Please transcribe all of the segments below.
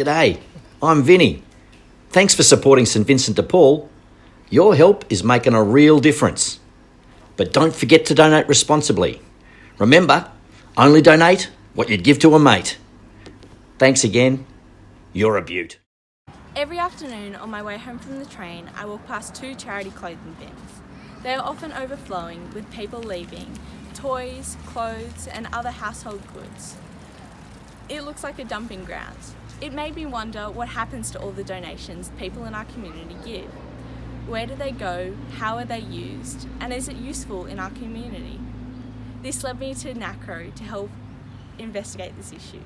G'day, I'm Vinnie. Thanks for supporting St Vincent de Paul. Your help is making a real difference. But don't forget to donate responsibly. Remember, only donate what you'd give to a mate. Thanks again. You're a beaut. Every afternoon on my way home from the train, I walk past two charity clothing bins. They are often overflowing with people leaving toys, clothes and other household goods. It looks like a dumping ground. It made me wonder what happens to all the donations people in our community give. Where do they go? How are they used? And is it useful in our community? This led me to NACRO to help investigate this issue.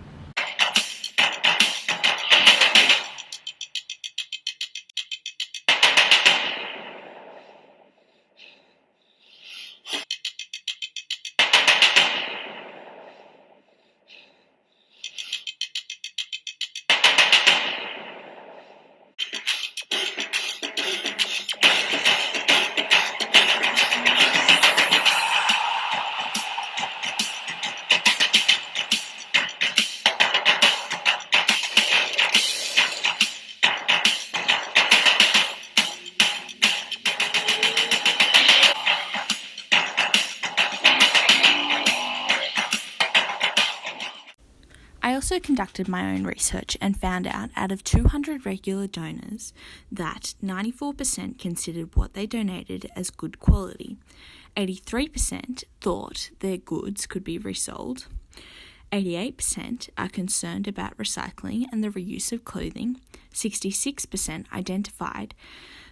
I also conducted my own research and found out of 200 regular donors that 94% considered what they donated as good quality, 83% thought their goods could be resold, 88% are concerned about recycling and the reuse of clothing, 66% identified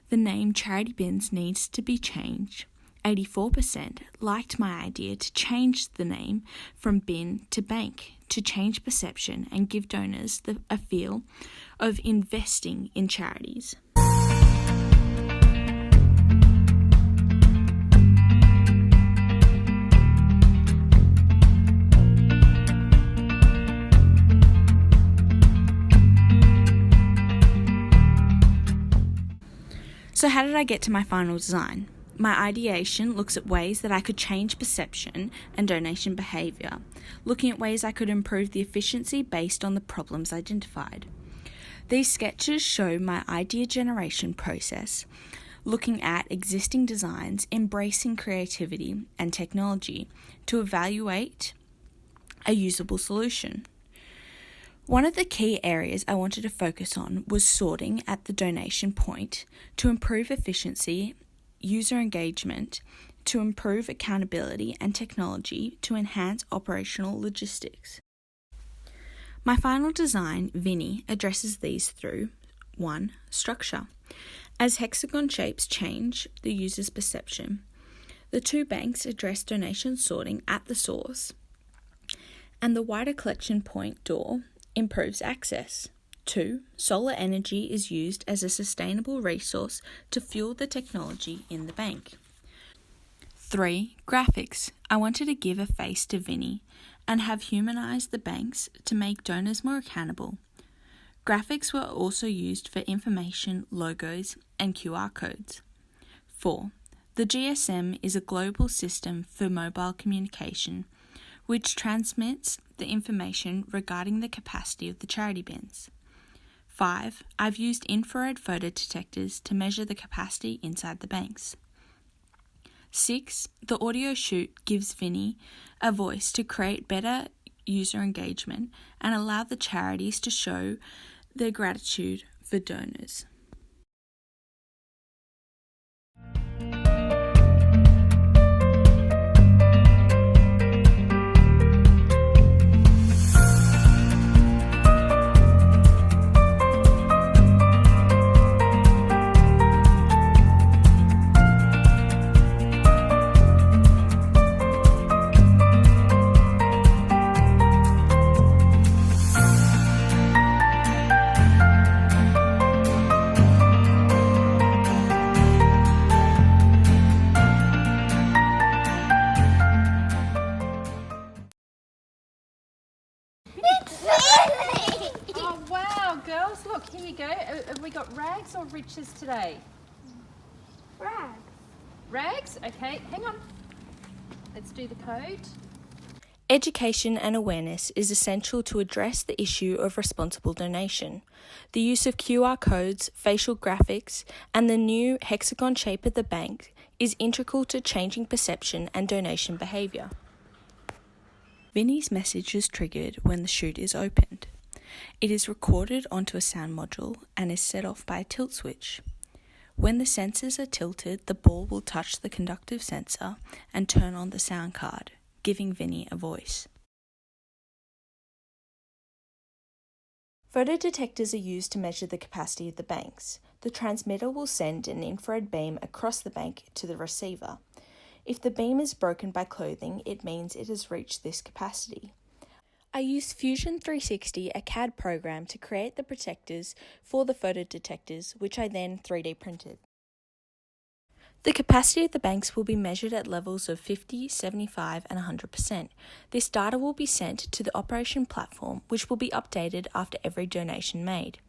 the name charity bins needs to be changed, 84% liked my idea to change the name from bin to bank to change perception and give donors a feel of investing in charities. So how did I get to my final design? My ideation looks at ways that I could change perception and donation behaviour, looking at ways I could improve the efficiency based on the problems identified. These sketches show my idea generation process, looking at existing designs, embracing creativity and technology to evaluate a usable solution. One of the key areas I wanted to focus on was sorting at the donation point to improve efficiency, user engagement, to improve accountability and technology to enhance operational logistics. My final design, Vinnie, addresses these through 1. Structure. As hexagon shapes change the user's perception, the two banks address donation sorting at the source, and the wider collection point door improves access. 2. Solar energy is used as a sustainable resource to fuel the technology in the bank. 3. Graphics. I wanted to give a face to Vinnie and have humanised the banks to make donors more accountable. Graphics were also used for information, logos and QR codes. 4. The GSM is a global system for mobile communication which transmits the information regarding the capacity of the charity bins. 5. I've used infrared photo detectors to measure the capacity inside the banks. 6. The audio shoot gives Vinnie a voice to create better user engagement and allow the charities to show their gratitude for donors. Girls, look, here you go. Have we got rags or riches today? Rags. Rags? Okay, hang on. Let's do the code. Education and awareness is essential to address the issue of responsible donation. The use of QR codes, facial graphics, and the new hexagon shape of the bank is integral to changing perception and donation behaviour. Vinnie's message is triggered when the chute is opened. It is recorded onto a sound module and is set off by a tilt switch. When the sensors are tilted, the ball will touch the conductive sensor and turn on the sound card, giving Vinnie a voice. Photodetectors are used to measure the capacity of the banks. The transmitter will send an infrared beam across the bank to the receiver. If the beam is broken by clothing, it means it has reached this capacity. I used Fusion 360, a CAD program, to create the protectors for the photodetectors, which I then 3D printed. The capacity of the banks will be measured at levels of 50, 75 and 100%. This data will be sent to the operation platform, which will be updated after every donation made.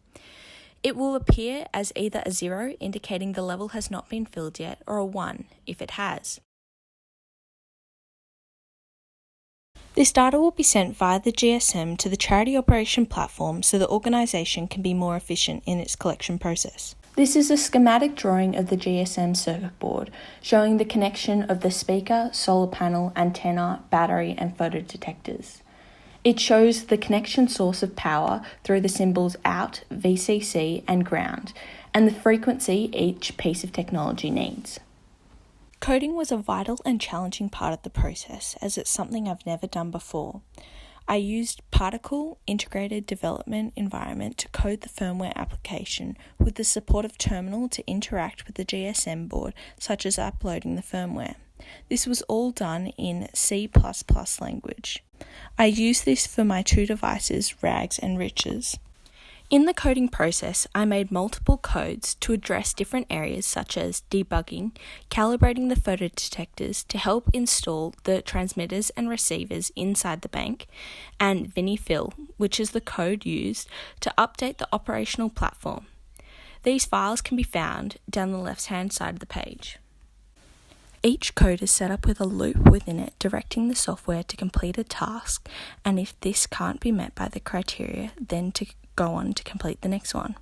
It will appear as either a 0, indicating the level has not been filled yet, or a 1, if it has. This data will be sent via the GSM to the charity operation platform so the organisation can be more efficient in its collection process. This is a schematic drawing of the GSM circuit board, showing the connection of the speaker, solar panel, antenna, battery and photodetectors. It shows the connection source of power through the symbols out, VCC and ground, and the frequency each piece of technology needs. Coding was a vital and challenging part of the process, as it's something I've never done before. I used Particle Integrated Development Environment to code the firmware application with the support of Terminal to interact with the GSM board, such as uploading the firmware. This was all done in C++ language. I used this for my two devices, Rags and Riches. In the coding process, I made multiple codes to address different areas such as debugging, calibrating the photodetectors to help install the transmitters and receivers inside the bank, and Vinnie Fill, which is the code used to update the operational platform. These files can be found down the left-hand side of the page. Each code is set up with a loop within it directing the software to complete a task, and if this can't be met by the criteria, then to go on to complete the next one.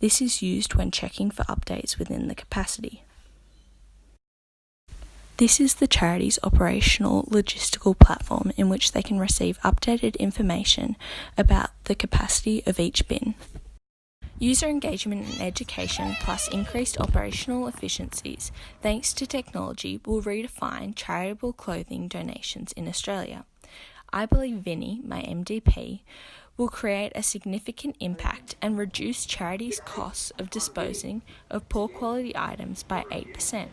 This is used when checking for updates within the capacity. This is the charity's operational logistical platform in which they can receive updated information about the capacity of each bin. User engagement and education plus increased operational efficiencies thanks to technology will redefine charitable clothing donations in Australia. I believe Vinnie, my MDP, will create a significant impact and reduce charities' costs of disposing of poor quality items by 8%.